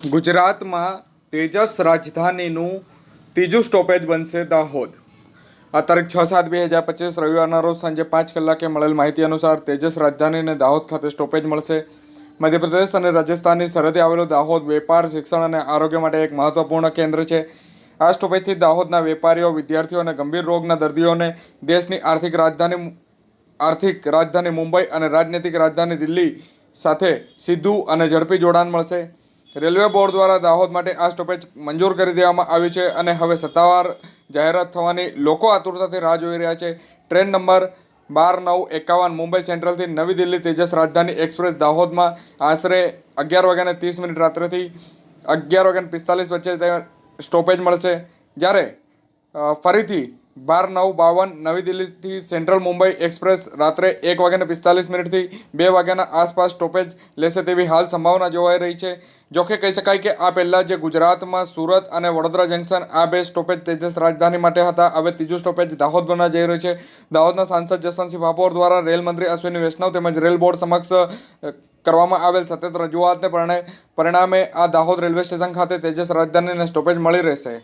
ગુજરાતમાં તેજસ રાજધાનીનું ત્રીજું સ્ટોપેજ બનશે દાહોદ। આ તારીખ 6/7/2025 રવિવારના રોજ સાંજે 5 કલાકે મળેલ માહિતી અનુસાર તેજસ રાજધાનીને દાહોદ ખાતે સ્ટોપેજ મળશે। મધ્યપ્રદેશ અને રાજસ્થાનની સરહદે આવેલું દાહોદ વેપાર, શિક્ષણ અને આરોગ્ય માટે એક મહત્વપૂર્ણ કેન્દ્ર છે। આ સ્ટોપેજથી દાહોદના વેપારીઓ, વિદ્યાર્થીઓ અને ગંભીર રોગના દર્દીઓને દેશની આર્થિક રાજધાની મુંબઈ અને રાજનૈતિક રાજધાની દિલ્હી સાથે સીધું અને ઝડપી જોડાણ મળશે। રેલવે બોર્ડ દ્વારા દાહોદ માટે આ સ્ટોપેજ મંજૂર કરી દેવામાં આવ્યું છે અને હવે સત્તાવાર જાહેરાત થવાની લોકો આતુરતાથી રાહ જોઈ રહ્યા છે। ટ્રેન નંબર 12-9-51 મુંબઈ સેન્ટ્રલથી નવી દિલ્હી તેજસ રાજધાની એક્સપ્રેસ દાહોદમાં આશરે 11:30 રાત્રેથી 11:45 વચ્ચે સ્ટોપેજ મળશે, જ્યારે ફરીથી 12-9-52 નવી દિલ્હીથી સેન્ટ્રલ મુંબઈ એક્સપ્રેસ રાત્રે 1:45થી 2 વાગ્યાના આસપાસ સ્ટોપેજ લેશે તેવી હાલ સંભાવના જોવાઈ રહી છે। જોકે કહી શકાય કે આ પહેલાં જે ગુજરાતમાં સુરત અને વડોદરા જંકશન આ બે સ્ટોપેજ તેજસ રાજધાની માટે હતા, હવે ત્રીજું સ્ટોપેજ દાહોદ બનવા જઈ રહ્યું છે। દાહોદના સાંસદ જસવંતસિંહ ભાભોર દ્વારા રેલ મંત્રી અશ્વિની વૈષ્ણવ તેમજ રેલ બોર્ડ સમક્ષ કરવામાં આવેલ સતત રજૂઆતને પરિણામે આ દાહોદ રેલવે સ્ટેશન ખાતે તેજસ રાજધાનીને સ્ટોપેજ મળી રહેશે।